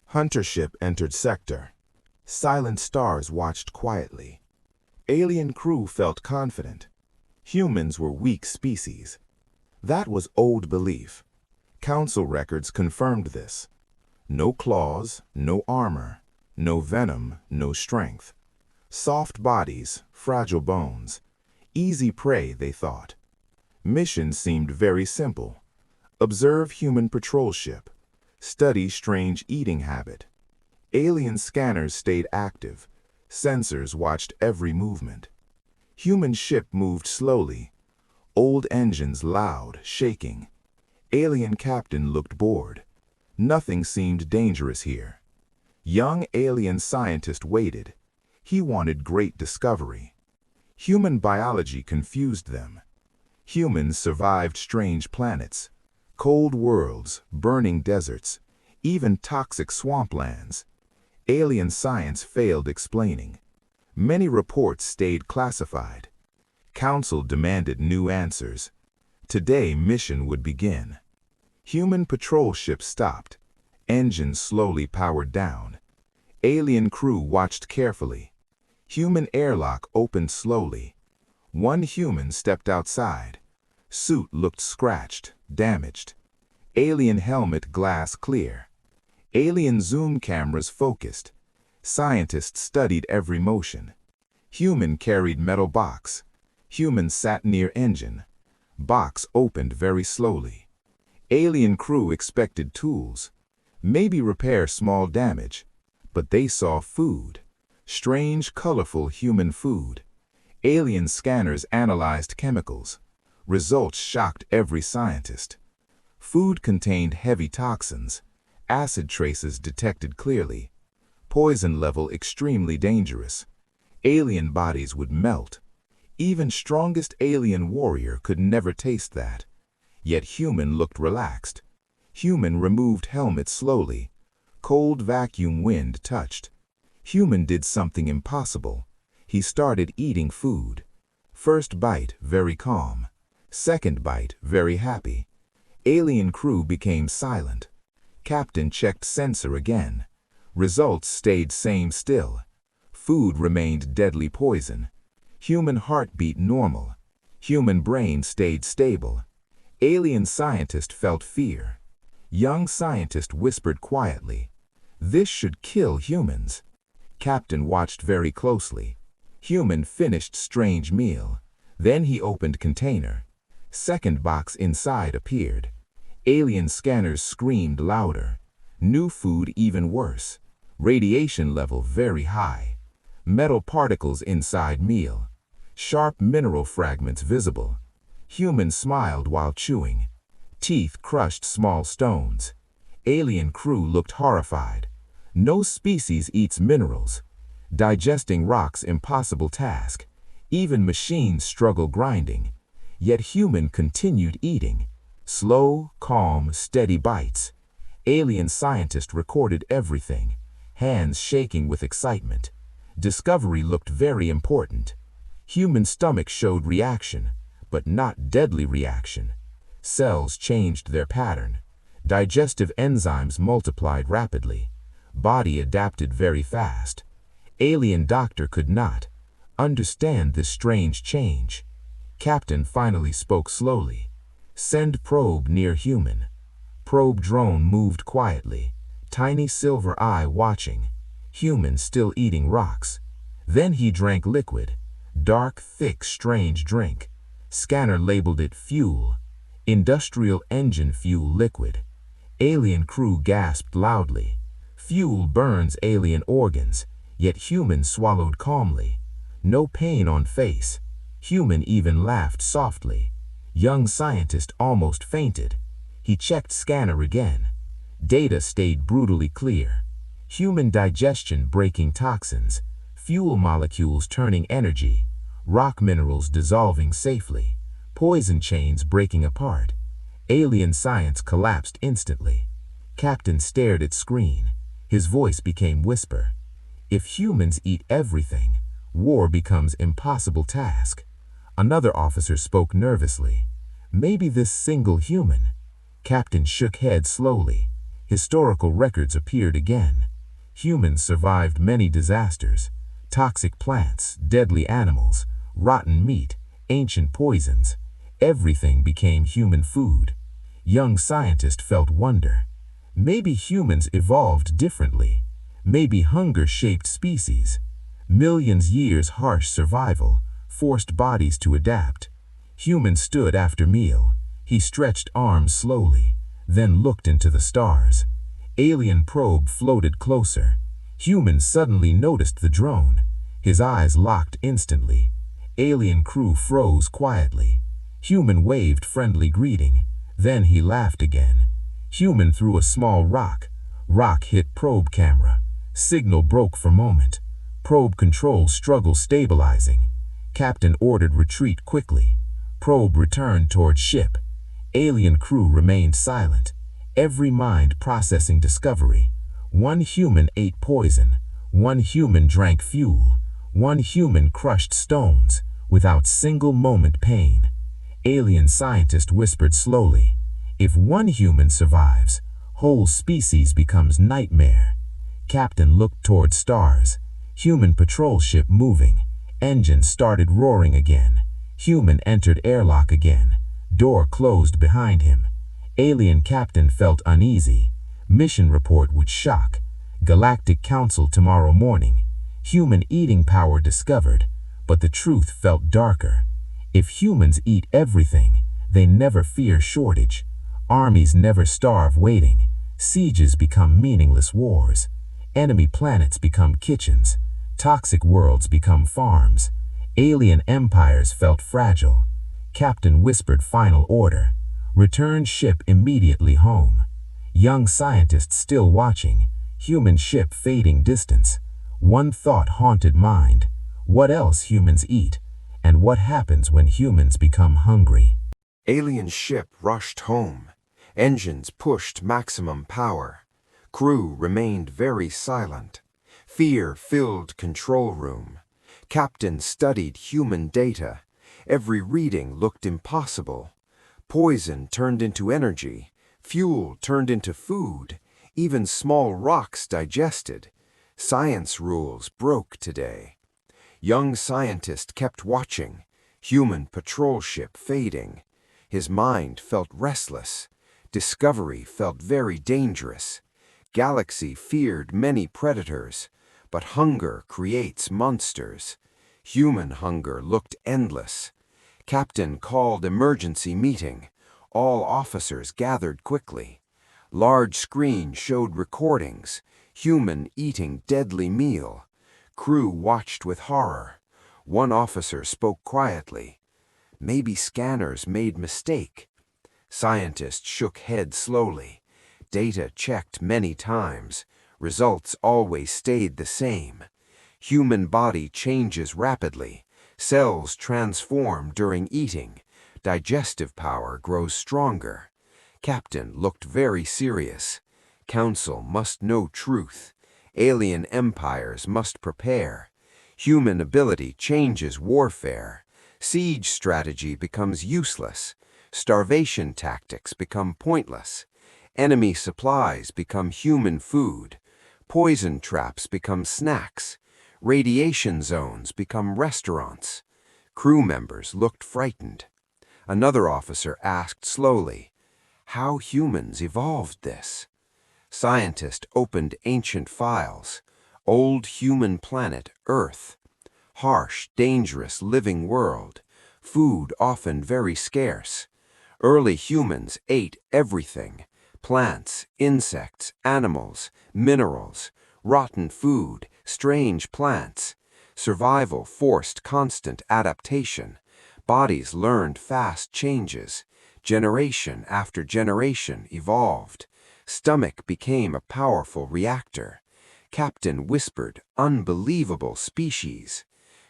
Hunter ship entered sector. Silent stars watched quietly. Alien crew felt confident. Humans were weak species. That was old belief. Council records confirmed this. No claws, no armor, no venom, no strength. Soft bodies, fragile bones. Easy prey, they thought. Mission seemed very simple. Observe human patrol ship. Study strange eating habit. Alien scanners stayed active. Sensors watched every movement. Human ship moved slowly. Old engines loud, shaking. Alien captain looked bored. Nothing seemed dangerous here. Young alien scientist waited. He wanted great discovery. Human biology confused them. Humans survived strange planets, cold worlds, burning deserts, even toxic swamplands. Alien science failed explaining. Many reports stayed classified. Council demanded new answers. Today, mission would begin. Human patrol ship stopped. Engines slowly powered down. Alien crew watched carefully. Human airlock opened slowly. One human stepped outside. Suit looked scratched, damaged. Alien helmet glass clear. Alien zoom cameras focused. Scientists studied every motion. Human carried metal box. Human sat near engine. Box opened very slowly. Alien crew expected tools. Maybe repair small damage. But they saw food. Strange, colorful human food. Alien scanners analyzed chemicals. Results shocked every scientist. Food contained heavy toxins. Acid traces detected clearly. Poison level extremely dangerous. Alien bodies would melt. Even strongest alien warrior could never taste that. Yet human looked relaxed. Human removed helmet slowly. Cold vacuum wind touched. Human did something impossible. He started eating food. First bite, very calm. Second bite, very happy. Alien crew became silent. Captain checked sensor again. Results stayed same still. Food remained deadly poison. Human heartbeat normal. Human brain stayed stable. Alien scientist felt fear. Young scientist whispered quietly, "This should kill humans." Captain watched very closely. Human finished strange meal. Then he opened container. Second box inside appeared. Alien scanners screamed louder. New food even worse. Radiation level very high. Metal particles inside meal. Sharp mineral fragments visible. Human smiled while chewing. Teeth crushed small stones. Alien crew looked horrified. No species eats minerals. Digesting rocks impossible task. Even machines struggle grinding. Yet human continued eating. Slow, calm, steady bites. Alien scientist recorded everything. Hands shaking with excitement. Discovery looked very important. Human stomach showed reaction, but not deadly reaction. Cells changed their pattern. Digestive enzymes multiplied rapidly. Body adapted very fast. Alien doctor could not understand this strange change. Captain finally spoke slowly. Send probe near human. Probe drone moved quietly. Tiny silver eye watching. Human still eating rocks. Then he drank liquid. Dark, thick, strange drink. Scanner labeled it fuel. Industrial engine fuel liquid. Alien crew gasped loudly. Fuel burns alien organs, yet human swallowed calmly. No pain on face. Human even laughed softly. Young scientist almost fainted. He checked scanner again. Data stayed brutally clear. Human digestion breaking toxins. Fuel molecules turning energy. Rock minerals dissolving safely. Poison chains breaking apart. Alien science collapsed instantly. Captain stared at screen. His voice became whisper. If humans eat everything, war becomes impossible task. Another officer spoke nervously. Maybe this single human. Captain shook head slowly. Historical records appeared again. Humans survived many disasters: toxic plants, deadly animals, rotten meat, ancient poisons. Everything became human food. Young scientists felt wonder. Maybe humans evolved differently. Maybe hunger shaped species. Millions years harsh survival forced bodies to adapt. Human stood after meal. He stretched arms slowly, then looked into the stars. Alien probe floated closer. Human suddenly noticed the drone. His eyes locked instantly. Alien crew froze quietly. Human waved friendly greeting. Then he laughed again. Human threw a small rock. Rock hit probe camera. Signal broke for moment. Probe controls struggled stabilizing. Captain ordered retreat quickly. Probe returned toward ship. Alien crew remained silent, every mind processing discovery. One human ate poison. One human drank fuel. One human crushed stones, without single moment pain. Alien scientist whispered slowly, "If one human survives, whole species becomes nightmare." Captain looked toward stars. Human patrol ship moving. Engine started roaring again. Human entered airlock again. Door closed behind him. Alien captain felt uneasy. Mission report would shock. Galactic Council tomorrow morning. Human eating power discovered. But the truth felt darker. If humans eat everything, they never fear shortage. Armies never starve waiting. Sieges become meaningless wars. Enemy planets become kitchens. Toxic worlds become farms. Alien empires felt fragile. Captain whispered final order. Return ship immediately home. Young scientists still watching. Human ship fading distance. One thought haunted mind. What else humans eat? And what happens when humans become hungry? Alien ship rushed home. Engines pushed maximum power. Crew remained very silent. Fear filled control room. Captain studied human data. Every reading looked impossible. Poison turned into energy. Fuel turned into food. Even small rocks digested. Science rules broke today. Young scientist kept watching. Human patrol ship fading. His mind felt restless. Discovery felt very dangerous. Galaxy feared many predators. But hunger creates monsters. Human hunger looked endless. Captain called emergency meeting. All officers gathered quickly. Large screen showed recordings. Human eating deadly meal. Crew watched with horror. One officer spoke quietly. Maybe scanners made mistake. Scientist shook head slowly. Data checked many times. Results always stayed the same. Human body changes rapidly. Cells transform during eating. Digestive power grows stronger. Captain looked very serious. Council must know truth. Alien empires must prepare. Human ability changes warfare. Siege strategy becomes useless. Starvation tactics become pointless. Enemy supplies become human food. Poison traps become snacks. Radiation zones become restaurants. Crew members looked frightened. Another officer asked slowly, "How humans evolved this?" Scientist opened ancient files. Old human planet, Earth. Harsh, dangerous living world. Food often very scarce. Early humans ate everything. Plants, insects, animals, minerals, rotten food, strange plants. Survival forced constant adaptation. Bodies learned fast changes. Generation after generation evolved. Stomach became a powerful reactor. Captain whispered, "Unbelievable species."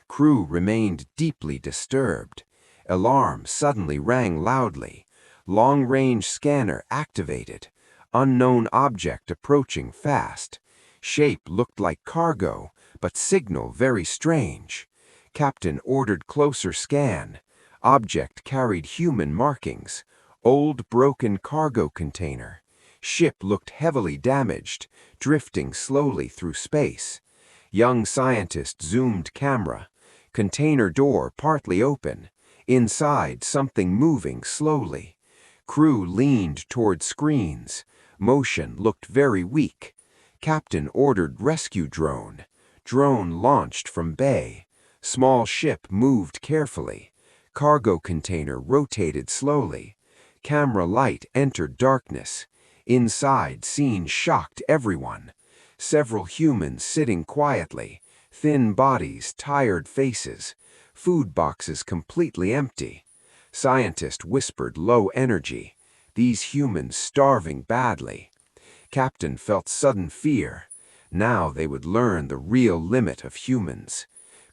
Crew remained deeply disturbed. Alarm suddenly rang loudly. Long-range scanner activated. Unknown object approaching fast. Shape looked like cargo, but signal very strange. Captain ordered closer scan. Object carried human markings. Old broken cargo container. Ship looked heavily damaged, drifting slowly through space. Young scientist zoomed camera. Container door partly open. Inside, something moving slowly. Crew leaned toward screens. Motion looked very weak. Captain ordered rescue drone. Drone launched from bay. Small ship moved carefully. Cargo container rotated slowly. Camera light entered darkness. Inside, scene shocked everyone. Several humans sitting quietly. Thin bodies, tired faces. Food boxes completely empty. Scientist whispered low energy. These humans starving badly. Captain felt sudden fear. Now they would learn the real limit of humans.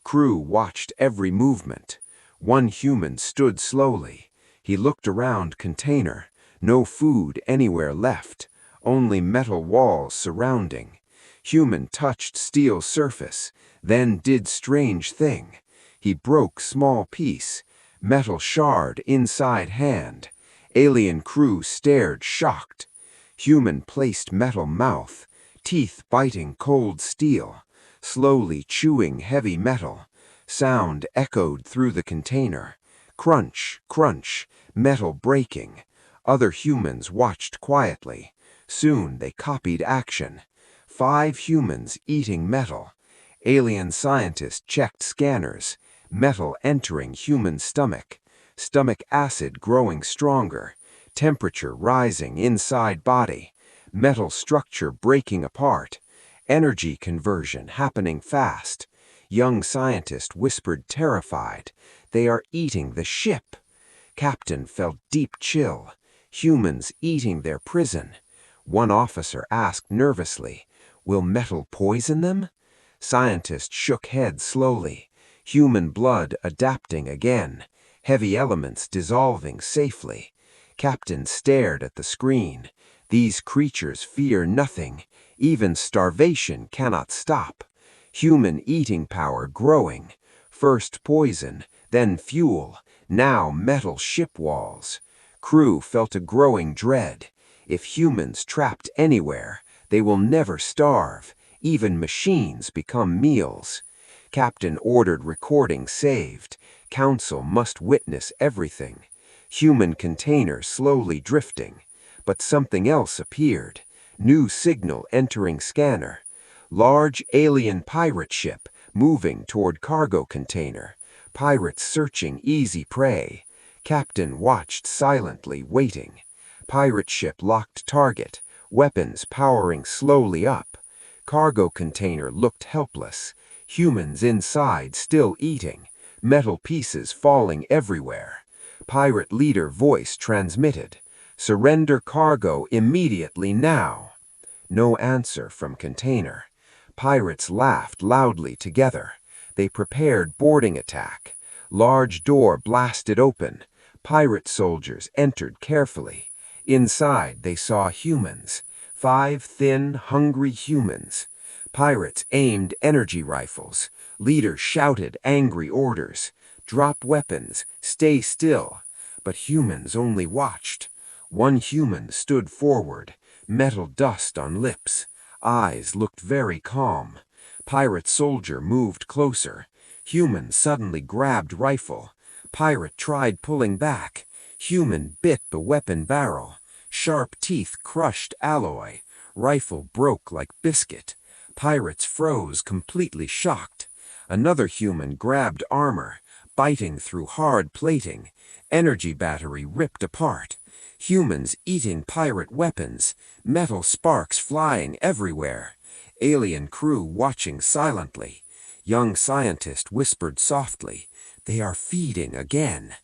Crew watched every movement. One human stood slowly. He looked around container. No food anywhere left. Only metal walls surrounding. Human touched steel surface. Then did strange thing. He broke small piece. Metal shard inside hand. Alien crew stared shocked. Human placed metal mouth. Teeth biting cold steel. Slowly chewing heavy metal. Sound echoed through the container. Crunch, crunch, metal breaking. Other humans watched quietly. Soon they copied action. 5 humans eating metal. Alien scientist checked scanners. Metal entering human stomach. Stomach acid growing stronger. Temperature rising inside body. Metal structure breaking apart. Energy conversion happening fast. Young scientist whispered terrified. They are eating the ship. Captain felt deep chill. Humans eating their prison. One officer asked nervously, "Will metal poison them?" Scientist shook head slowly. Human blood adapting again. Heavy elements dissolving safely. Captain stared at the screen. These creatures fear nothing. Even starvation cannot stop. Human eating power growing. First poison, then fuel, now metal ship walls. Crew felt a growing dread. If humans trapped anywhere, they will never starve. Even machines become meals. Captain ordered recording saved. Council must witness everything. Human container slowly drifting. But something else appeared. New signal entering scanner. Large alien pirate ship moving toward cargo container. Pirates searching easy prey. Captain watched silently, waiting. Pirate ship locked target. Weapons powering slowly up. Cargo container looked helpless. Humans inside still eating. Metal pieces falling everywhere. Pirate leader voice transmitted. "Surrender cargo immediately now." No answer from container. Pirates laughed loudly together. They prepared boarding attack. Large door blasted open. Pirate soldiers entered carefully. Inside they saw humans. 5 thin, hungry humans. Pirates aimed energy rifles. Leader shouted angry orders. "Drop weapons. Stay still." But humans only watched. One human stood forward. Metal dust on lips. Eyes looked very calm. Pirate soldier moved closer. Human suddenly grabbed rifle. Pirate tried pulling back. Human bit the weapon barrel. Sharp teeth crushed alloy. Rifle broke like biscuit. Pirates froze, completely shocked. Another human grabbed armor, biting through hard plating. Energy battery ripped apart. Humans eating pirate weapons. Metal sparks flying everywhere. Alien crew watching silently. Young scientist whispered softly, "They are feeding again."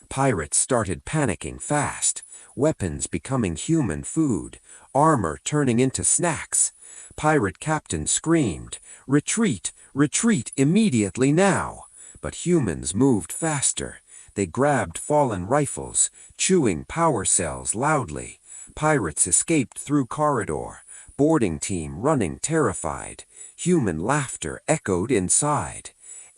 Pirates started panicking fast. Weapons becoming human food. Armor turning into snacks. Pirate captain screamed, "Retreat! Retreat immediately now!" But humans moved faster. They grabbed fallen rifles, chewing power cells loudly. Pirates escaped through corridor. Boarding team running terrified. Human laughter echoed inside.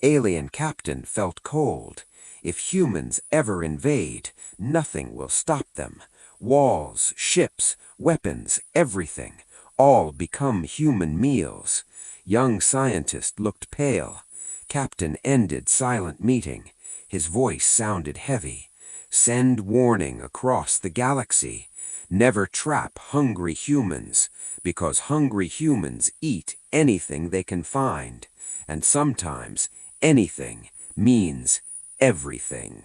Alien captain felt cold. If humans ever invade, nothing will stop them. Walls, ships, weapons, everything, all become human meals. Young scientist looked pale. Captain ended silent meeting. His voice sounded heavy. Send warning across the galaxy. Never trap hungry humans, because hungry humans eat anything they can find, and sometimes anything means everything.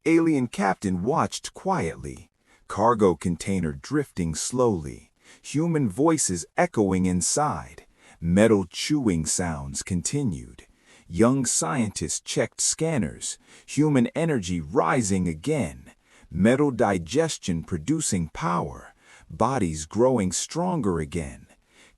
Alien captain watched quietly, cargo container drifting slowly, human voices echoing inside, metal chewing sounds continued. Young scientist checked scanners, human energy rising again, metal digestion producing power, bodies growing stronger again.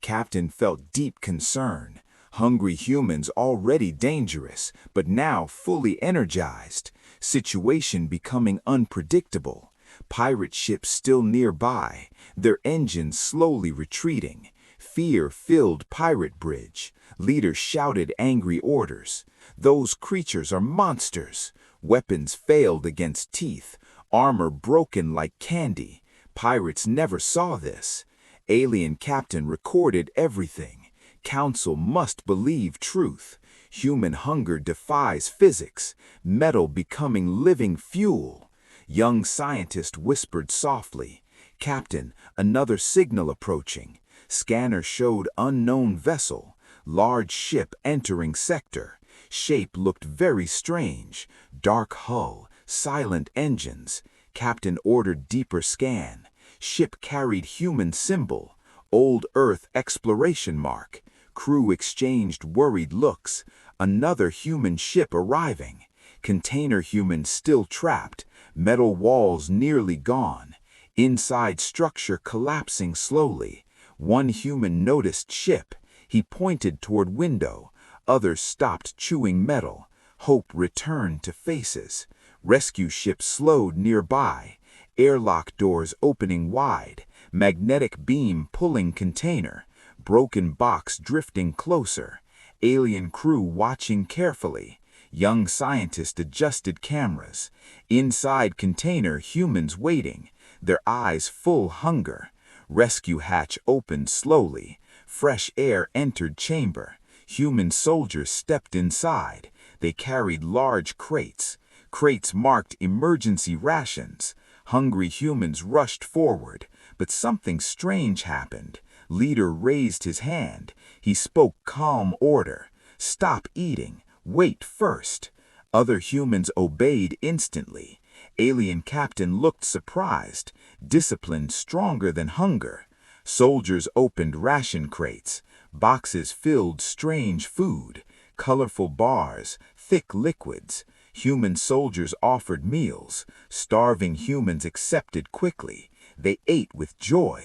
Captain felt deep concern. Hungry humans already dangerous, but now fully energized. Situation becoming unpredictable. Pirate ships still nearby, their engines slowly retreating. Fear filled pirate bridge. Leader shouted angry orders. Those creatures are monsters. Weapons failed against teeth. Armor broken like candy. Pirates never saw this. Alien captain recorded everything. Council must believe truth. Human hunger defies physics. Metal becoming living fuel. Young scientist whispered softly. Captain, another signal approaching. Scanner showed unknown vessel. Large ship entering sector. Shape looked very strange. Dark hull, silent engines. Captain ordered deeper scan. Ship carried human symbol. Old Earth exploration mark. Crew exchanged worried looks. Another human ship arriving. Container human still trapped. Metal walls nearly gone. Inside structure collapsing slowly. One human noticed ship. He pointed toward window. Others stopped chewing metal. Hope returned to faces. Rescue ship slowed nearby. Airlock doors opening wide. Magnetic beam pulling container. Broken box drifting closer. Alien crew watching carefully. Young scientist adjusted cameras. Inside container, humans waiting. Their eyes full hunger. Rescue hatch opened slowly. Fresh air entered chamber. Human soldiers stepped inside. They carried large crates. Crates marked emergency rations. Hungry humans rushed forward. But something strange happened. Leader raised his hand. He spoke calm order. Stop eating. Wait first. Other humans obeyed instantly. Alien captain looked surprised. Discipline stronger than hunger. Soldiers opened ration crates. Boxes filled strange food. Colorful bars, thick liquids. Human soldiers offered meals. Starving humans accepted quickly. They ate with joy.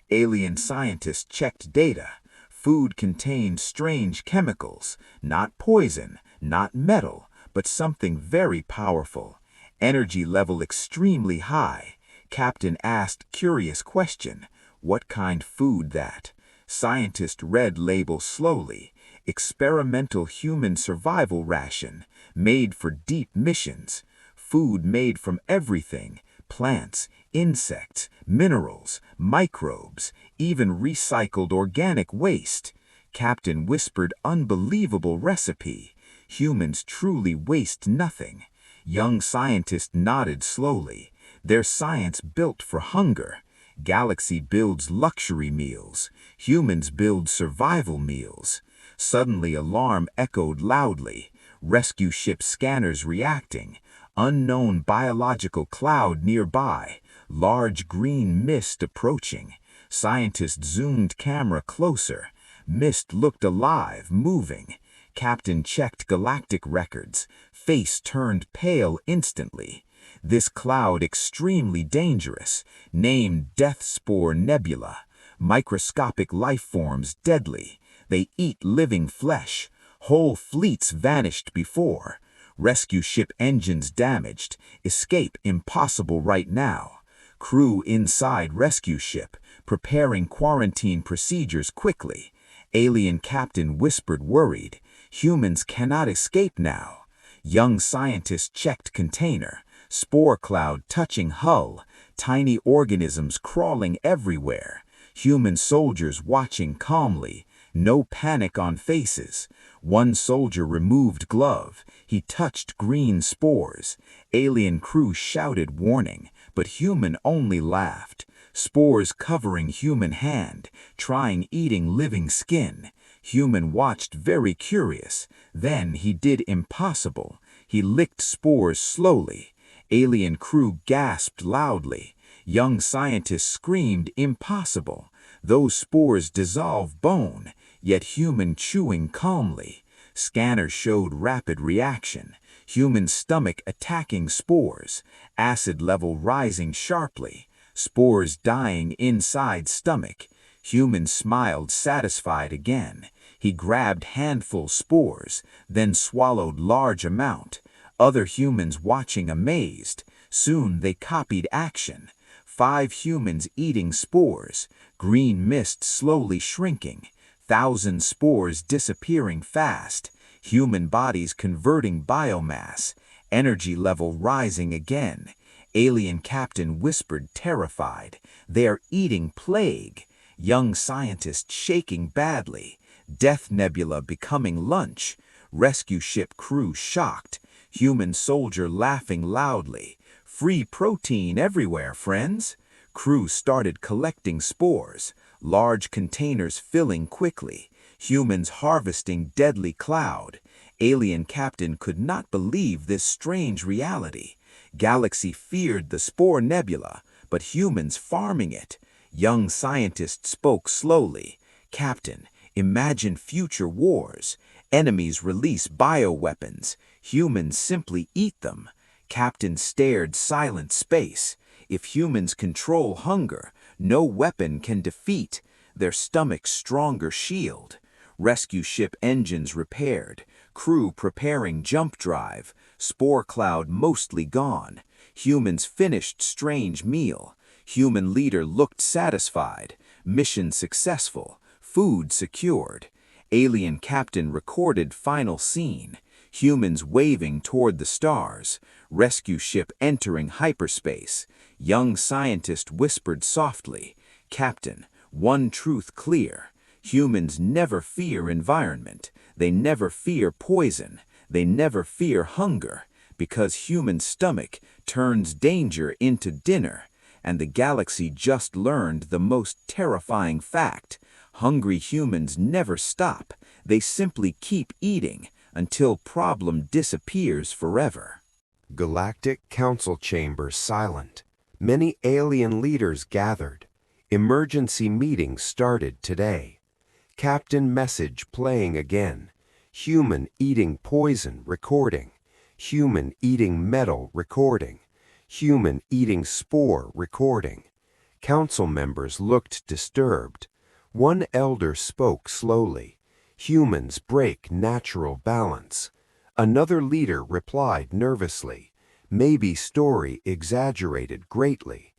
Alien scientists checked data. Food contained strange chemicals, not poison, not metal, but something very powerful. Energy level extremely high. Captain asked curious question. What kind food that? Scientist read label slowly. Experimental human survival ration, made for deep missions. Food made from everything. Plants, insects, minerals, microbes, even recycled organic waste. Captain whispered unbelievable recipe. Humans truly waste nothing. Young scientist nodded slowly. Their science built for hunger. Galaxy builds luxury meals. Humans build survival meals. Suddenly alarm echoed loudly. Rescue ship scanners reacting. Unknown biological cloud nearby. Large green mist approaching. Scientist zoomed camera closer. Mist looked alive, moving. Captain checked galactic records. Face turned pale instantly. This cloud extremely dangerous. Named Death Spore Nebula. Microscopic life forms deadly. They eat living flesh. Whole fleets vanished before. Rescue ship engines damaged. Escape impossible right now. Crew inside rescue ship, preparing quarantine procedures quickly. Alien captain whispered worried. Humans cannot escape now. Young scientist checked container. Spore cloud touching hull. tiny organisms crawling everywhere, human soldiers watching calmly, no panic on faces. One soldier removed glove. He touched green spores. Alien crew shouted warning, but human only laughed. Spores covering human hand, trying eating living skin. Human watched very curious. Then he did impossible. He licked spores slowly. Alien crew gasped loudly. Young scientists screamed impossible. Those spores dissolve bone, yet human chewing calmly. Scanners showed rapid reaction. Human stomach attacking spores. Acid level rising sharply. Spores dying inside stomach. Human smiled satisfied again. He grabbed handful spores, then swallowed large amount. Other humans watching amazed. Soon they copied action. 5 humans eating spores. Green mist slowly shrinking. 1,000 spores disappearing fast. Human bodies converting biomass. Energy level rising again. Alien captain whispered terrified. They're eating plague. Young scientist shaking badly. Death nebula becoming lunch. Rescue ship crew shocked. Human soldier laughing loudly. Free protein everywhere, friends. Crew started collecting spores. Large containers filling quickly. Humans harvesting deadly cloud. Alien captain could not believe this strange reality. Galaxy feared the spore nebula, but humans farming it. Young scientist spoke slowly. Captain, imagine future wars. Enemies release bioweapons. Humans simply eat them. Captain stared silent space. If humans control hunger, no weapon can defeat. Their stomach's stronger shield. Rescue ship engines repaired. Crew preparing jump drive. Spore cloud mostly gone. Humans finished strange meal. Human leader looked satisfied. Mission successful. Food secured. Alien captain recorded final scene. Humans waving toward the stars. Rescue ship entering hyperspace. Young scientist whispered softly, Captain, one truth clear. Humans never fear environment. They never fear poison. They never fear hunger. Because human stomach turns danger into dinner. And the galaxy just learned the most terrifying fact. Hungry humans never stop. They simply keep eating until problem disappears forever. Galactic Council chamber silent. Many alien leaders gathered. Emergency meeting started today. Captain message playing again. Human eating poison recording. Human eating metal recording. Human eating spore recording. Council members looked disturbed. One elder spoke slowly. Humans break natural balance. Another leader replied nervously. Maybe story exaggerated greatly.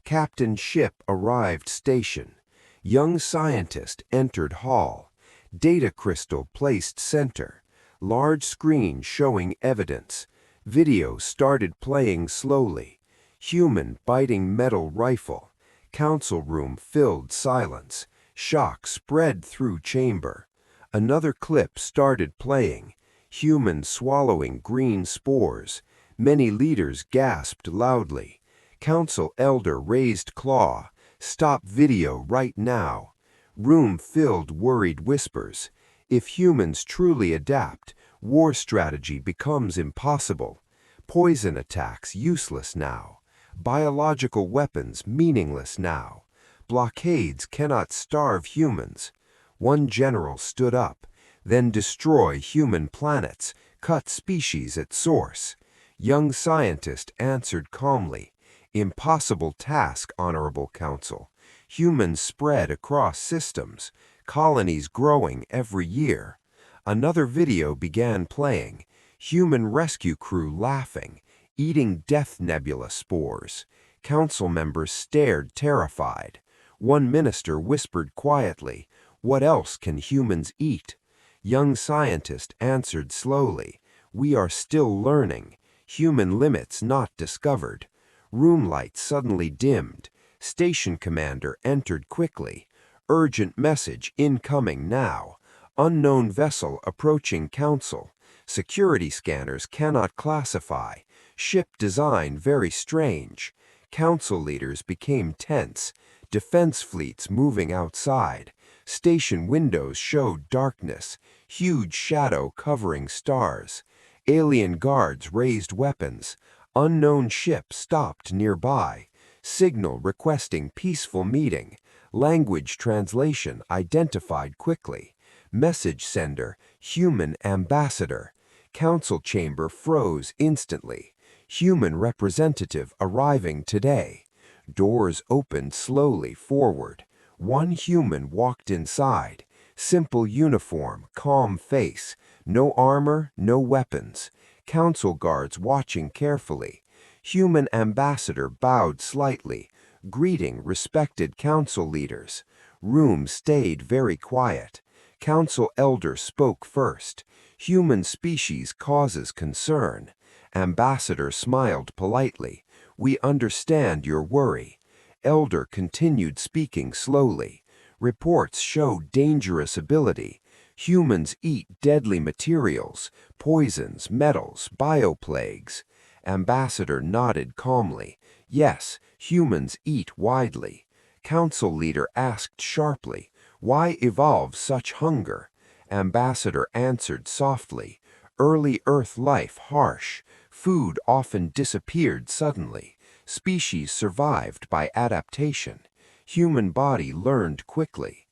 Captain ship arrived station. Young scientist entered hall. Data crystal placed center. Large screen showing evidence. Video started playing slowly. Human biting metal rifle. Council room filled silence. Shock spread through chamber. Another clip started playing. Human swallowing green spores. Many leaders gasped loudly. Council elder raised claw. Stop video right now. Room filled worried whispers. If humans truly adapt, war strategy becomes impossible. Poison attacks useless now. Biological weapons meaningless now. Blockades cannot starve humans. One general stood up. Then destroy human planets, cut species at source. Young scientist answered calmly. Impossible task, Honorable Council. Humans spread across systems. Colonies growing every year. Another video began playing. Human rescue crew laughing. Eating death nebula spores. Council members stared terrified. One minister whispered quietly, "What else can humans eat?" Young scientist answered slowly, "We are still learning. Human limits not discovered." Room light suddenly dimmed. Station commander entered quickly. Urgent message incoming now. Unknown vessel approaching council. Security scanners cannot classify. Ship design very strange. Council leaders became tense. Defense fleets moving outside. Station windows showed darkness. Huge shadow covering stars. Alien guards raised weapons. Unknown ship stopped nearby. Signal requesting peaceful meeting. Language translation identified quickly. Message sender, human ambassador. Council chamber froze instantly. Human representative arriving today. Doors opened slowly forward. One human walked inside. Simple uniform, calm face. No armor, no weapons. Council guards watching carefully. Human ambassador bowed slightly, greeting respected council leaders. Room stayed very quiet. Council elder spoke first. Human species causes concern. Ambassador smiled politely. We understand your worry. Elder continued speaking slowly. Reports show dangerous ability. Humans eat deadly materials, poisons, metals, bioplagues. Ambassador nodded calmly. Yes, humans eat widely. Council leader asked sharply, why evolve such hunger? Ambassador answered softly, early Earth life harsh. Food often disappeared suddenly. Species survived by adaptation. Human body learned quickly.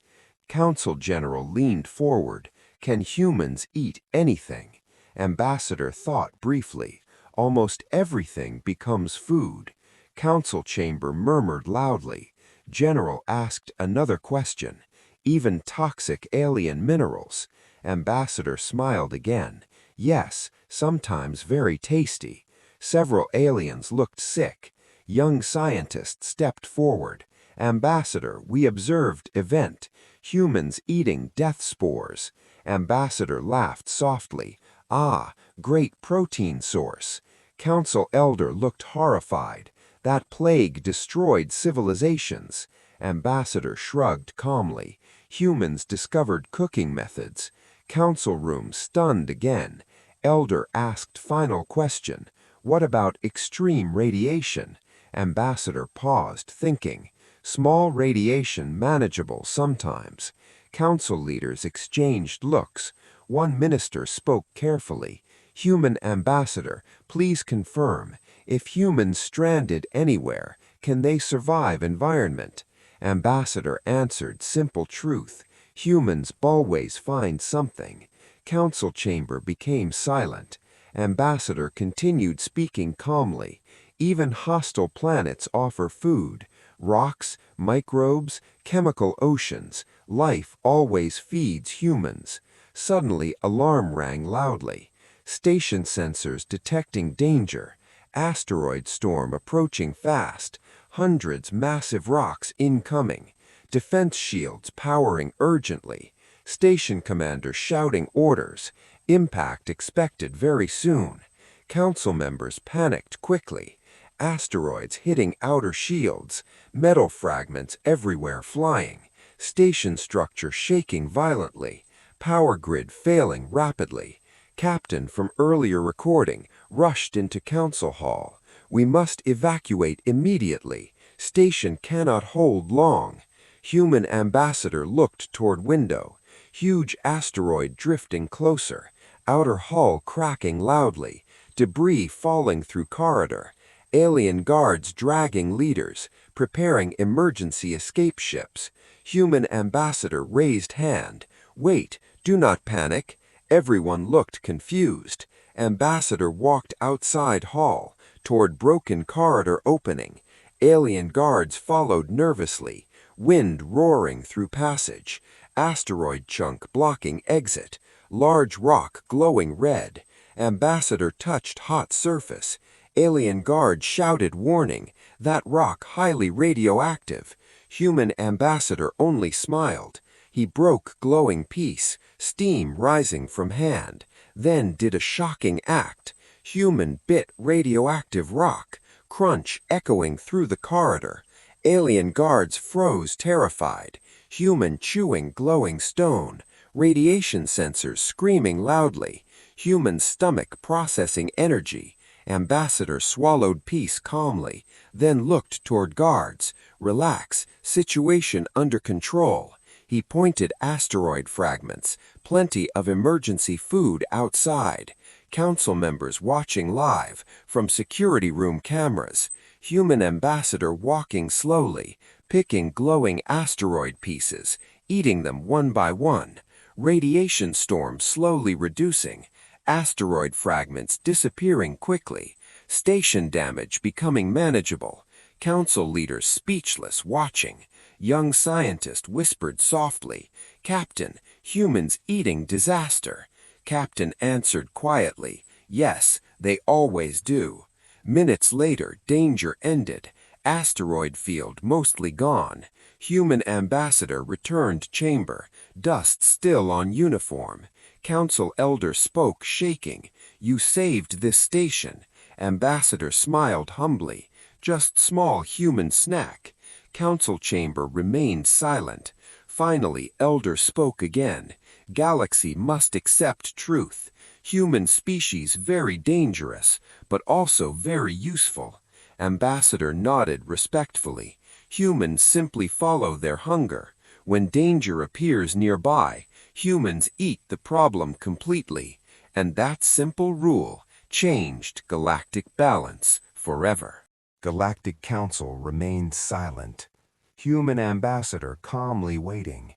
Council general leaned forward. Can humans eat anything? Ambassador thought briefly. Almost everything becomes food. Council chamber murmured loudly. General asked another question. Even toxic alien minerals? Ambassador smiled again. Yes, sometimes very tasty. Several aliens looked sick. Young scientists stepped forward. Ambassador, we observed event. Humans eating death spores. Ambassador laughed softly. Ah, great protein source. Council elder looked horrified. That plague destroyed civilizations. Ambassador shrugged calmly. Humans discovered cooking methods. Council room stunned again. Elder asked final question. What about extreme radiation? Ambassador paused, thinking. Small radiation manageable sometimes. Council leaders exchanged looks. One minister spoke carefully. Human ambassador, please confirm. If humans stranded anywhere, can they survive environment? Ambassador answered simple truth. Humans always find something. Council chamber became silent. Ambassador continued speaking calmly. Even hostile planets offer food. Rocks, microbes, chemical oceans. Life always feeds humans. Suddenly, alarm rang loudly. Station sensors detecting danger. Asteroid storm approaching fast. Hundreds massive rocks incoming. Defense shields powering urgently. Station commander shouting orders. Impact expected very soon. Council members panicked quickly. Asteroids hitting outer shields. Metal fragments everywhere flying. Station structure shaking violently. Power grid failing rapidly. Captain from earlier recording rushed into council hall. We must evacuate immediately. Station cannot hold long. Human ambassador looked toward window. Huge asteroid drifting closer. Outer hull cracking loudly. Debris falling through corridor. Alien guards dragging leaders, preparing emergency escape ships. Human ambassador raised hand. Wait, do not panic. Everyone looked confused. Ambassador walked outside hall, toward broken corridor opening. Alien guards followed nervously. Wind roaring through passage. Asteroid chunk blocking exit. Large rock glowing red. Ambassador touched hot surface. Alien guard shouted warning. That rock highly radioactive. Human ambassador only smiled. He broke glowing piece, steam rising from hand. Then did a shocking act. Human bit radioactive rock. crunch echoing through the corridor. Alien guards froze terrified, human chewing glowing stone, radiation sensors screaming loudly, human stomach processing energy. Ambassador swallowed peace calmly, then looked toward guards. Relax, situation under control. He pointed asteroid fragments, plenty of emergency food outside. Council members watching live from security room cameras. Human ambassador walking slowly, picking glowing asteroid pieces, eating them one by one. Radiation storm slowly reducing. Asteroid fragments disappearing quickly. Station damage becoming manageable. Council leaders speechless, watching. Young scientist whispered softly, "Captain, humans eating disaster." Captain answered quietly, "Yes, they always do." Minutes later, danger ended. Asteroid field mostly gone. Human ambassador returned chamber, dust still on uniform. Council elder spoke shaking, "You saved this station." Ambassador smiled humbly, "Just small human snack." Council chamber remained silent. Finally, elder spoke again, "Galaxy must accept truth. Human species very dangerous, but also very useful." Ambassador nodded respectfully. Humans simply follow their hunger. When danger appears nearby, humans eat the problem completely. And that simple rule changed galactic balance forever. Galactic Council remained silent. Human ambassador calmly waiting.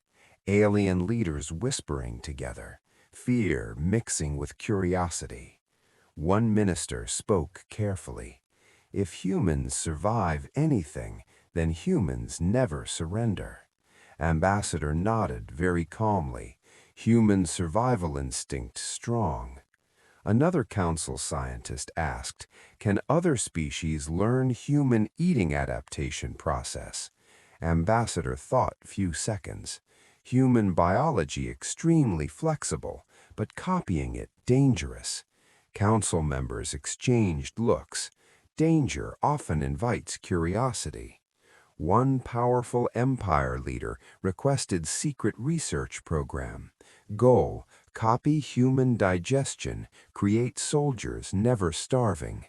Alien leaders whispering together, fear mixing with curiosity. One minister spoke carefully. "If humans survive anything, then humans never surrender." Ambassador nodded very calmly. Human survival instinct strong. Another council scientist asked, "Can other species learn human eating adaptation process?" Ambassador thought few seconds. Human biology extremely flexible, but copying it dangerous. Council members exchanged looks. Danger often invites curiosity. One powerful empire leader requested secret research program. Goal: copy human digestion, create soldiers never starving.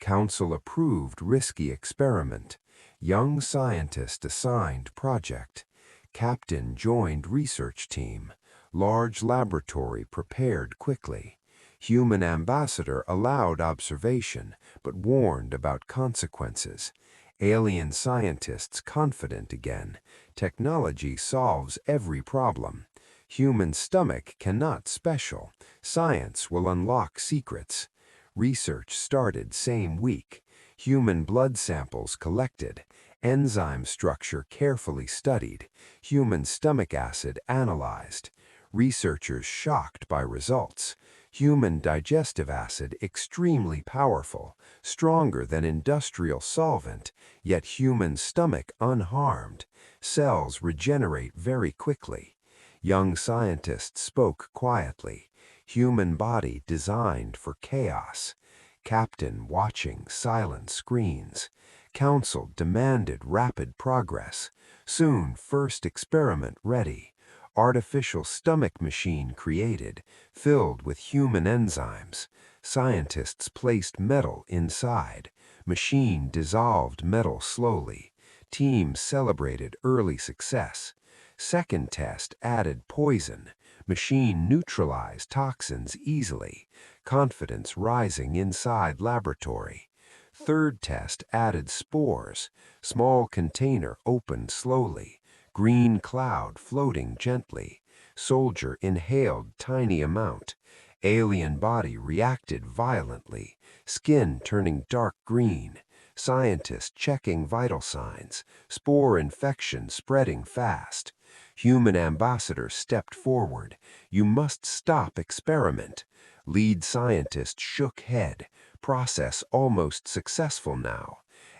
Council approved risky experiment. Young scientist assigned project. Captain joined research team. Large laboratory prepared quickly. Human ambassador allowed observation, but warned about consequences. Alien scientists confident again. Technology solves every problem. Human stomach cannot special. Science will unlock secrets. Research started same week. Human blood samples collected. Enzyme structure carefully studied. Human stomach acid analyzed. Researchers shocked by results. Human digestive acid extremely powerful, stronger than industrial solvent, yet human stomach unharmed. Cells regenerate very quickly. Young scientists spoke quietly. Human body designed for chaos. Captain watching silent screens. Council demanded rapid progress. Soon first experiment ready. Artificial stomach machine created, filled with human enzymes. Scientists placed metal inside. Machine dissolved metal slowly. Team celebrated early success. Second test added poison. Machine neutralized toxins easily. Confidence rising inside laboratory. Third test added spores. Small container opened slowly. Green cloud floating gently. Soldier inhaled tiny amount. Alien body reacted violently. Skin turning dark green. Scientist checking vital signs. Spore infection spreading fast. Human ambassador stepped forward. "You must stop experiment." Lead scientist shook head. Process almost successful now.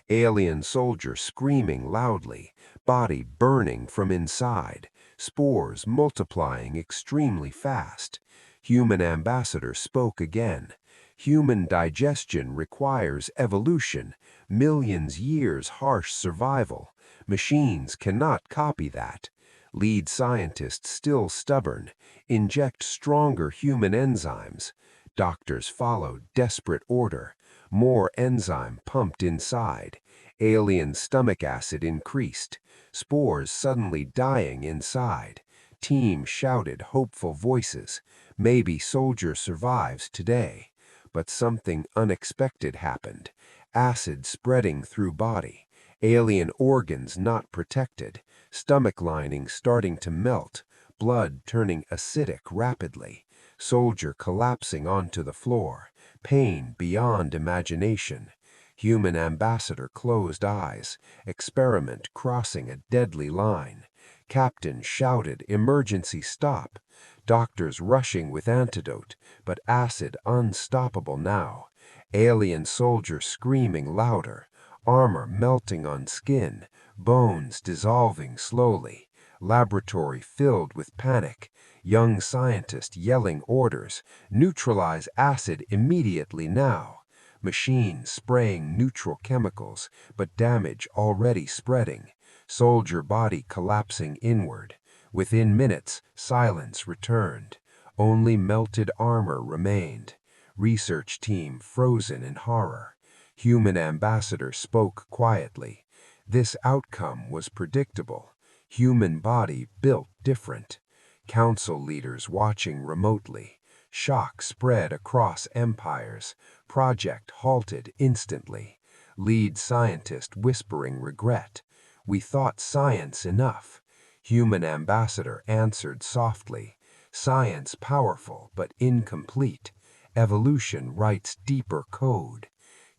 Alien soldier screaming loudly. Body burning from inside. Spores multiplying extremely fast. Human ambassador spoke again. Human digestion requires evolution, millions years harsh survival. Machines cannot copy that. Lead scientists still stubborn, inject stronger human enzymes. Doctors followed desperate order. More enzyme pumped inside. Alien stomach acid increased. Spores suddenly dying inside. Team shouted hopeful voices. Maybe soldier survives today. But something unexpected happened. Acid spreading through body. Alien organs not protected. Stomach lining starting to melt. Blood turning acidic rapidly. Soldier collapsing onto the floor. Pain beyond imagination. Human ambassador closed eyes. Experiment crossing a deadly line. Captain shouted, "Emergency stop." Doctors rushing with antidote, but acid unstoppable now. Alien soldier screaming louder. Armor melting on skin. Bones dissolving slowly. Laboratory filled with panic. Young scientist yelling orders. Neutralize acid immediately now. Machine spraying neutral chemicals, but damage already spreading. Soldier body collapsing inward. Within minutes, silence returned. Only melted armor remained. Research team frozen in horror. Human ambassador spoke quietly. This outcome was predictable. Human body built different. Council leaders watching remotely. Shock spread across empires. Project halted instantly. Lead scientist whispering regret. "We thought science enough." Human ambassador answered softly. "Science powerful but incomplete. Evolution writes deeper code."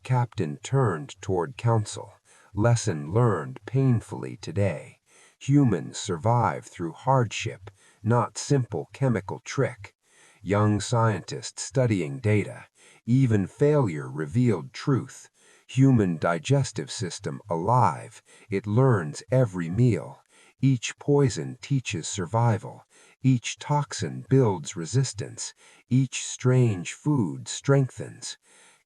Captain turned toward council. Lesson learned painfully today. Humans survive through hardship, not simple chemical trick. Young scientists studying data. Even failure revealed truth. Human digestive system alive. It learns every meal. Each poison teaches survival. Each toxin builds resistance. Each strange food strengthens.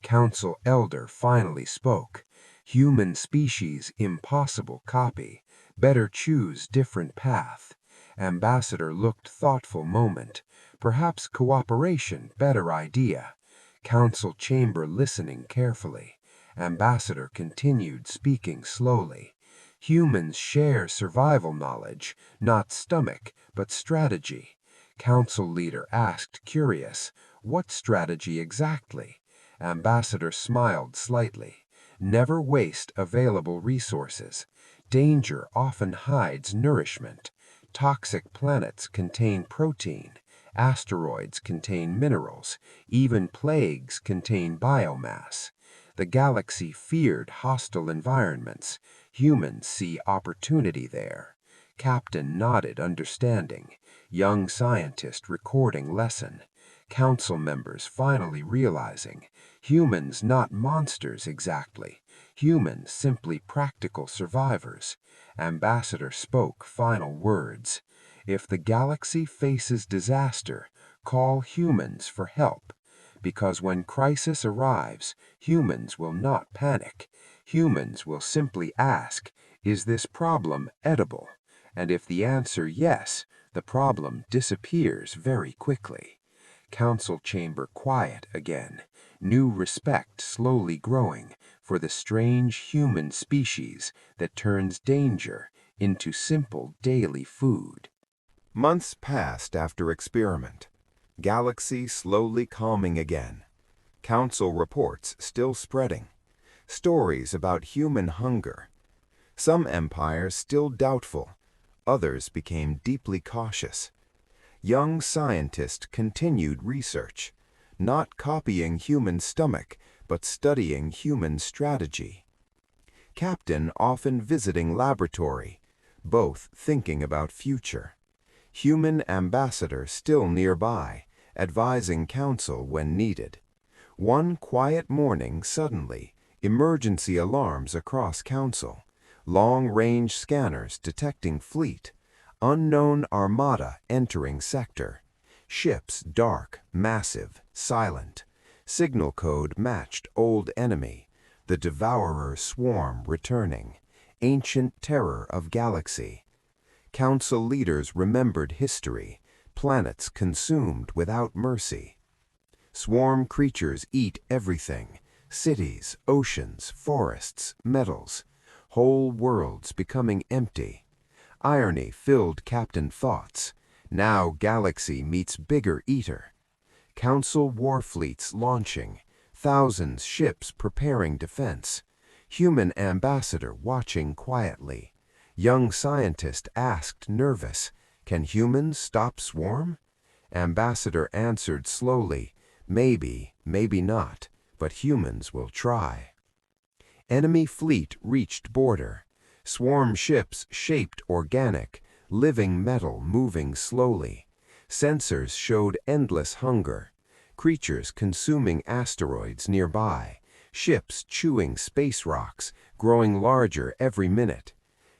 Council elder finally spoke. "Human species impossible copy. Better choose different path." Ambassador looked thoughtful moment. Perhaps cooperation better idea. Council chamber listening carefully. Ambassador continued speaking slowly. "Humans share survival knowledge, not stomach, but strategy." Council leader asked curious, "What strategy exactly?" Ambassador smiled slightly. "Never waste available resources. Danger often hides nourishment. Toxic planets contain protein. Asteroids contain minerals. Even plagues contain biomass. The galaxy feared hostile environments. Humans see opportunity there." Captain nodded understanding. Young scientist recording lesson. Council members finally realizing. Humans not monsters exactly. Humans simply practical survivors. Ambassador spoke final words. "If the galaxy faces disaster, call humans for help. Because when crisis arrives, humans will not panic. Humans will simply ask, 'Is this problem edible?' And if the answer yes, the problem disappears very quickly." Council chamber quiet again. New respect slowly growing for the strange human species that turns danger into simple daily food. Months passed after experiment. Galaxy slowly calming again. Council reports still spreading. Stories about human hunger. Some empires still doubtful. Others became deeply cautious. Young scientists continued research, not copying human stomach, but studying human strategy. Captain often visiting laboratory, both thinking about future. Human ambassador still nearby, advising council when needed. One quiet morning suddenly, emergency alarms across council. Long-range scanners detecting fleet. Unknown armada entering sector. Ships dark, massive, silent. Signal code matched old enemy. The devourer swarm returning. Ancient terror of galaxy. Council leaders remembered history. Planets consumed without mercy. Swarm creatures eat everything. Cities, oceans, forests, metals. Whole worlds becoming empty. Irony filled Captain thoughts. Now galaxy meets bigger eater. Council war fleets launching. Thousands ships preparing defense. Human ambassador watching quietly. Young scientist asked nervous, "Can humans stop swarm?" Ambassador answered slowly, "Maybe, maybe not, but humans will try." Enemy fleet reached border. Swarm ships shaped organic, living metal moving slowly. Sensors showed endless hunger. Creatures consuming asteroids nearby. Ships chewing space rocks, growing larger every minute.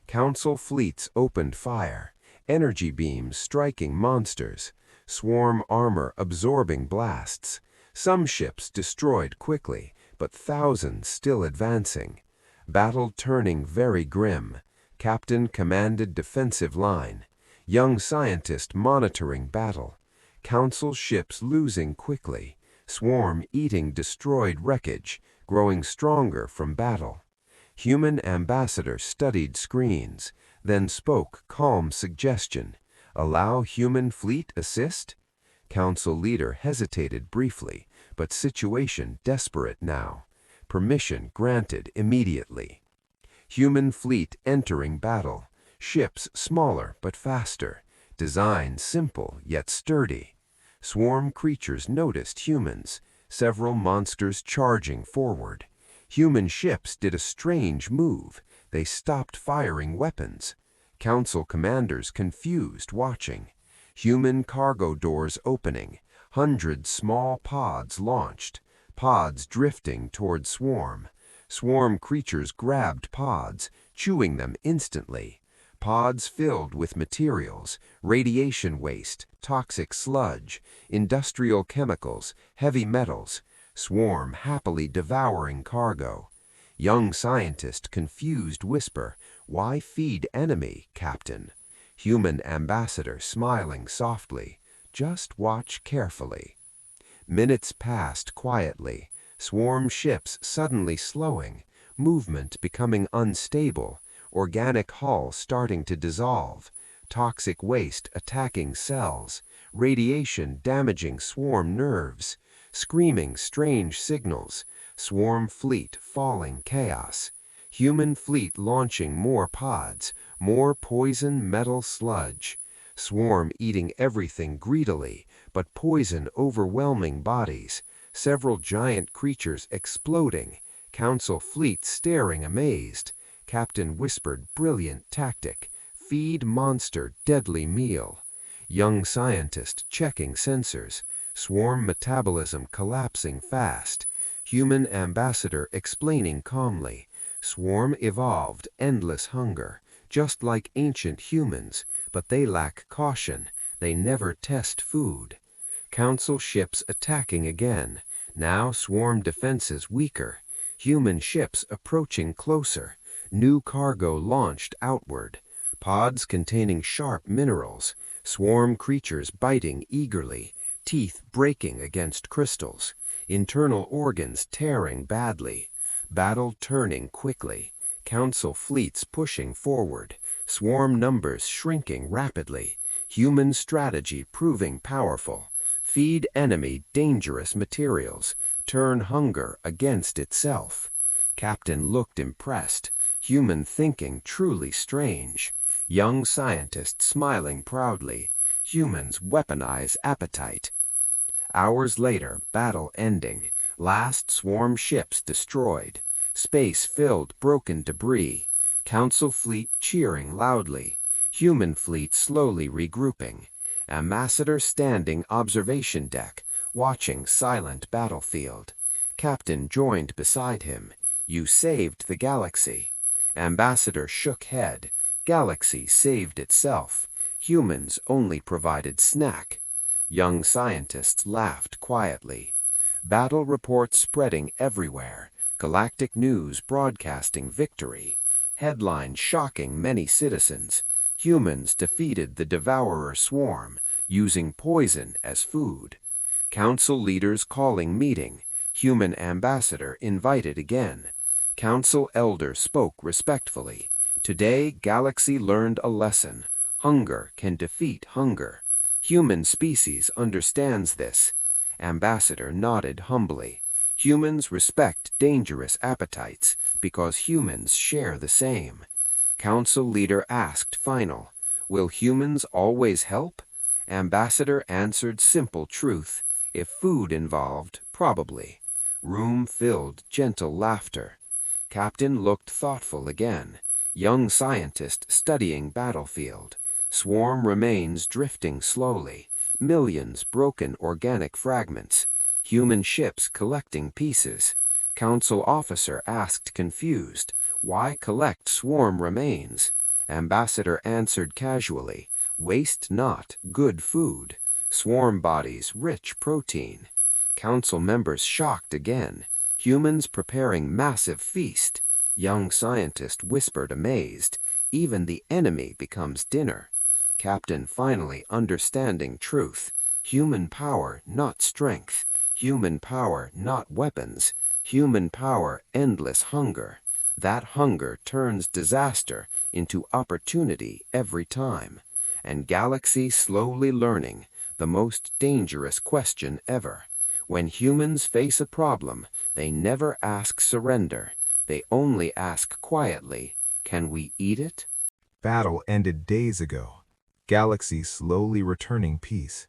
Council fleets opened fire. Energy beams striking monsters. Swarm armor absorbing blasts. Some ships destroyed quickly, but thousands still advancing. Battle turning very grim. Captain commanded defensive line. Young scientist monitoring battle. Council ships losing quickly. Swarm eating destroyed wreckage, growing stronger from battle. Human ambassador studied screens, then spoke calm suggestion. Allow human fleet assist? Council leader hesitated briefly, but situation desperate now. Permission granted immediately. Human fleet entering battle. Ships smaller but faster. Design simple yet sturdy. Swarm creatures noticed humans. Several monsters charging forward. Human ships did a strange move. They stopped firing weapons. Council commanders confused watching. Human cargo doors opening. Hundreds small pods launched. Pods drifting toward swarm. Swarm creatures grabbed pods, chewing them instantly. Pods filled with materials, radiation waste, toxic sludge, industrial chemicals, heavy metals. Swarm happily devouring cargo. Young scientist confused whisper, "Why feed enemy, Captain?" Human ambassador smiling softly, "Just watch carefully." Minutes passed quietly. Swarm ships suddenly slowing, movement becoming unstable, organic hull starting to dissolve, toxic waste attacking cells, radiation damaging swarm nerves, screaming strange signals, swarm fleet falling chaos, human fleet launching more pods, more poison metal sludge, swarm eating everything greedily, but poison overwhelming bodies, several giant creatures exploding, council fleet staring amazed. Captain whispered brilliant tactic, feed monster deadly meal. Young scientist checking sensors, swarm metabolism collapsing fast. Human ambassador explaining calmly, swarm evolved endless hunger, just like ancient humans, but they lack caution, they never test food. Council ships attacking again, now swarm defenses weaker, human ships approaching closer, new cargo launched outward, pods containing sharp minerals, swarm creatures biting eagerly, teeth breaking against crystals, internal organs tearing badly, battle turning quickly, council fleets pushing forward, swarm numbers shrinking rapidly, human strategy proving powerful, feed enemy dangerous materials, turn hunger against itself. Captain looked impressed, human thinking truly strange, young scientist smiling proudly, humans weaponize appetite. Hours later, battle ending, last swarm ships destroyed, space filled broken debris, council fleet cheering loudly, human fleet slowly regrouping, ambassador standing observation deck, watching silent battlefield. Captain joined beside him, "You saved the galaxy." Ambassador shook head, "Galaxy saved itself. Humans only provided snack." Young scientists laughed quietly. Battle reports spreading everywhere, galactic news broadcasting victory, headlines shocking many citizens. Humans defeated the devourer swarm, using poison as food. Council leaders calling meeting. Human ambassador invited again. Council elder spoke respectfully. Today, galaxy learned a lesson. Hunger can defeat hunger. Human species understands this. Ambassador nodded humbly. Humans respect dangerous appetites because humans share the same. Council leader asked final, will humans always help? Ambassador answered simple truth. If food involved, probably. Room filled gentle laughter. Captain looked thoughtful again. Young scientist studying battlefield. Swarm remains drifting slowly. Millions broken organic fragments. Human ships collecting pieces. Council officer asked confused, why collect swarm remains? Ambassador answered casually, waste not good food. Swarm bodies rich protein. Council members shocked again. Humans preparing massive feast. Young scientist whispered amazed, even the enemy becomes dinner. Captain finally understanding truth. Human power, not strength. Human power, not weapons. Human power, endless hunger. That hunger turns disaster into opportunity every time. And galaxy slowly learning the most dangerous question ever. When humans face a problem, they never ask surrender. They only ask quietly, can we eat it? Battle ended days ago. Galaxy slowly returning peace.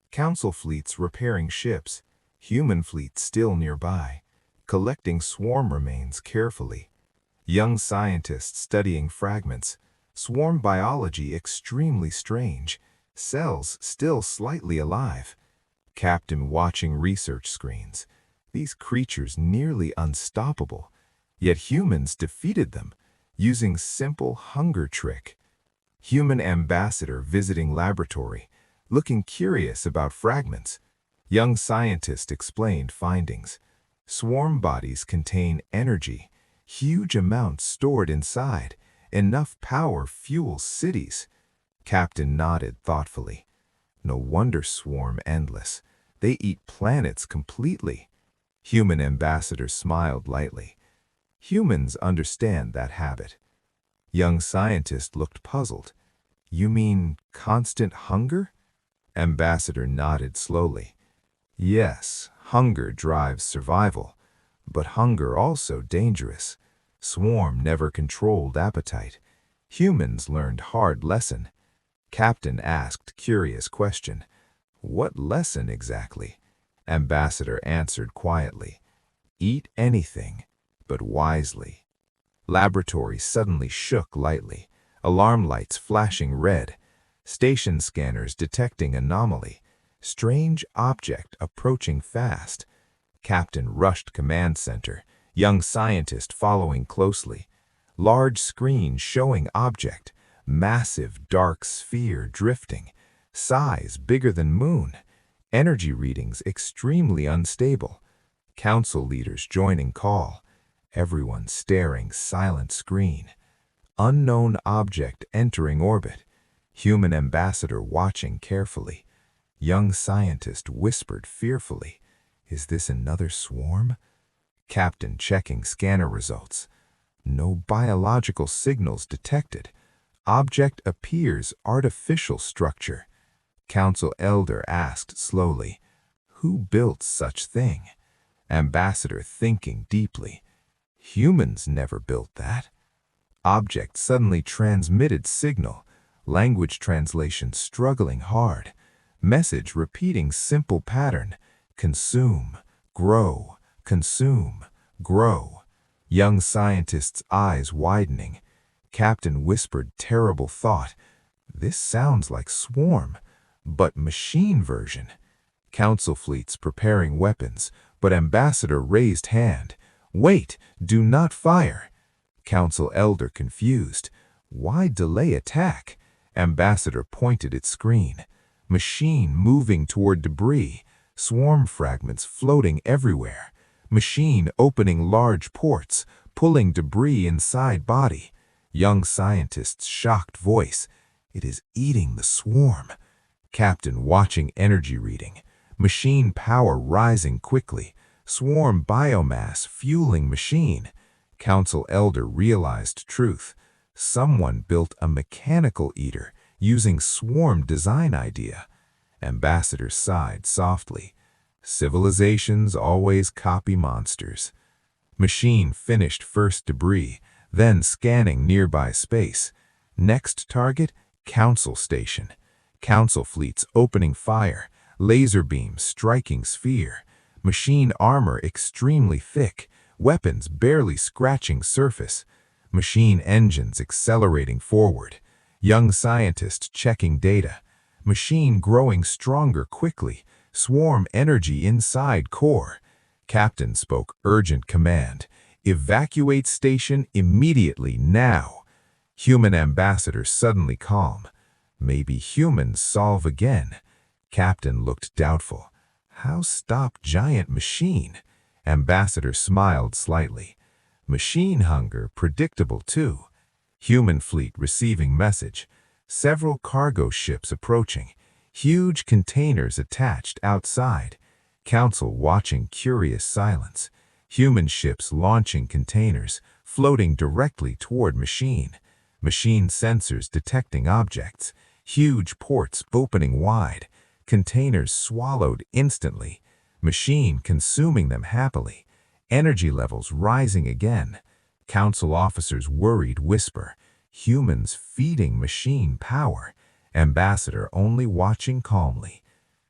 Council fleets repairing ships. Human fleets still nearby, collecting swarm remains carefully. Young scientists studying fragments. Swarm biology extremely strange. Cells still slightly alive. Captain watching research screens. These creatures nearly unstoppable. Yet humans defeated them, using simple hunger trick. Human ambassador visiting laboratory, looking curious about fragments. Young scientist explained findings. Swarm bodies contain energy, huge amounts stored inside, enough power fuels cities. Captain nodded thoughtfully. No wonder swarm endless. They eat planets completely. Human ambassador smiled lightly. Humans understand that habit. Young scientist looked puzzled. You mean constant hunger? Ambassador nodded slowly. Yes, hunger drives survival, but hunger also dangerous. Swarm never controlled appetite. Humans learned hard lesson. Captain asked curious question. What lesson exactly? Ambassador answered quietly. Eat anything, but wisely. Laboratory suddenly shook lightly, alarm lights flashing red, station scanners detecting anomaly, strange object approaching fast. Captain rushed command center, young scientist following closely. Large screen showing object, massive dark sphere drifting, size bigger than moon, energy readings extremely unstable. Council leaders joining call, everyone staring silent screen. Unknown object entering orbit, human ambassador watching carefully. Young scientist whispered fearfully, is this another swarm? Captain checking scanner results. No biological signals detected. Object appears artificial structure. Council elder asked slowly, who built such thing? Ambassador thinking deeply. Humans never built that. Object suddenly transmitted signal. Language translation struggling hard. Message repeating simple pattern. Consume, grow, consume, grow. Young scientist's eyes widening. Captain whispered terrible thought. This sounds like swarm, but machine version. Council fleets preparing weapons, but ambassador raised hand. Wait, do not fire. Council elder confused. Why delay attack? Ambassador pointed at screen. Machine moving toward debris. swarm fragments floating everywhere, machine opening large ports, pulling debris inside body. Young scientist's shocked voice, "It is eating the swarm." Captain watching energy reading, machine power rising quickly, swarm biomass fueling machine. Council elder realized truth. Someone built a mechanical eater using swarm design idea. Ambassador sighed softly. Civilizations always copy monsters. Machine finished first debris, then scanning nearby space. Next target, Council station. Council fleets opening fire, laser beams striking sphere. Machine armor extremely thick, weapons barely scratching surface. Machine engines accelerating forward. Young scientist checking data. Machine growing stronger quickly. Swarm energy inside core. Captain spoke urgent command. "Evacuate station immediately now." Human ambassador suddenly calm. "Maybe humans solve again." Captain looked doubtful. "How stop giant machine?" Ambassador smiled slightly. "Machine hunger predictable too." Human fleet receiving message. Several cargo ships approaching. Huge containers attached outside. Council watching curious silence. Human ships launching containers, floating directly toward machine. Machine sensors detecting objects. Huge ports opening wide. Containers swallowed instantly. Machine consuming them happily. Energy levels rising again. Council officers worried whisper. Humans feeding machine power. Ambassador only watching calmly.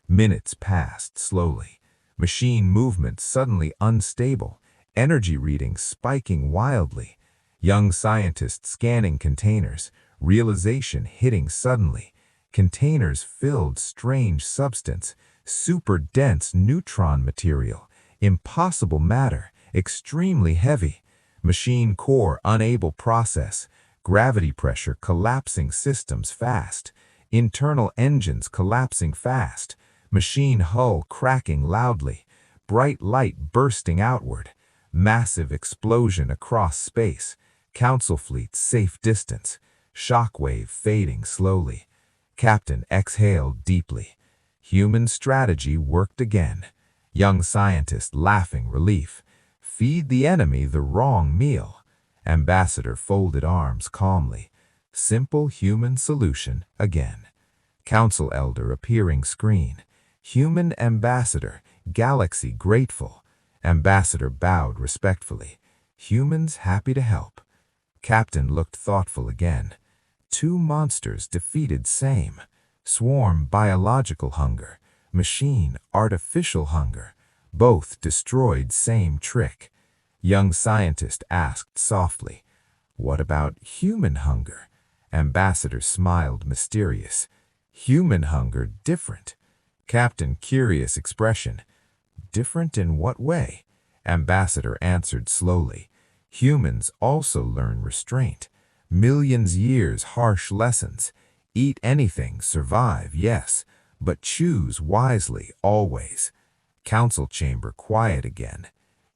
Minutes passed slowly. Machine movement suddenly unstable. Energy readings spiking wildly. Young scientist scanning containers. Realization hitting suddenly. Containers filled strange substance. Super dense neutron material. Impossible matter. Extremely heavy. Machine core unable process. Gravity pressure collapsing systems fast. Internal engines collapsing fast. Machine hull cracking loudly. Bright light bursting outward. Massive explosion across space. Council fleet safe distance. Shockwave fading slowly. Captain exhaled deeply. Human strategy worked again. Young scientist laughing relief. Feed the enemy the wrong meal. Ambassador folded arms calmly. Simple human solution again. Council elder appearing screen. Human ambassador, galaxy grateful. Ambassador bowed respectfully. Humans happy to help. Captain looked thoughtful again. Two monsters defeated same. Swarm biological hunger. Machine artificial hunger. Both destroyed same trick. Young scientist asked softly, "What about human hunger?" Ambassador smiled mysterious. "Human hunger different." Captain curious expression. "Different in what way?" Ambassador answered slowly. "Humans also learn restraint. Millions years harsh lessons. Eat anything, survive, yes, but choose wisely always." Council chamber quiet again.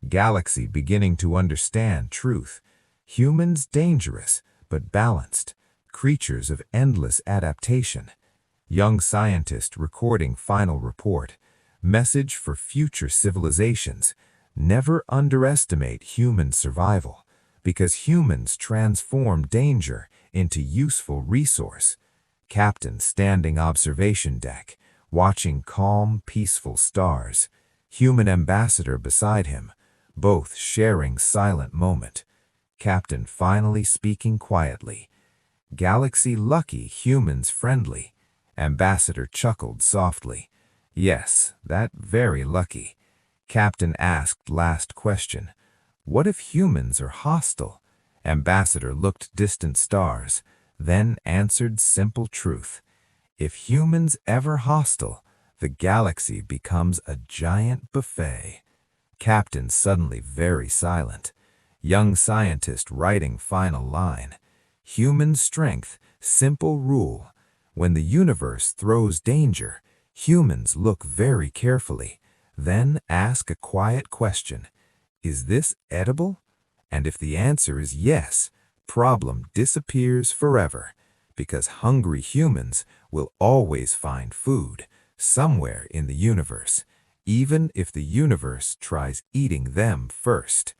Galaxy beginning to understand truth. Humans dangerous, but balanced. Creatures of endless adaptation. Young scientist recording final report. Message for future civilizations. Never underestimate human survival, because humans transform danger into useful resource. Captain standing observation deck, watching calm, peaceful stars. Human ambassador beside him, both sharing silent moment. Captain finally speaking quietly. "Galaxy lucky, humans friendly." Ambassador chuckled softly. "Yes, that very lucky." Captain asked last question. "What if humans are hostile?" Ambassador looked distant stars, then answered simple truth. "If humans ever hostile, the galaxy becomes a giant buffet." Captain suddenly very silent. Young scientist writing final line. "Human strength, simple rule. When the universe throws danger, Humans look very carefully, then ask a quiet question. Is this edible? And if the answer is yes, problem disappears forever, because hungry humans will always find food somewhere in the universe, even if the universe tries eating them first.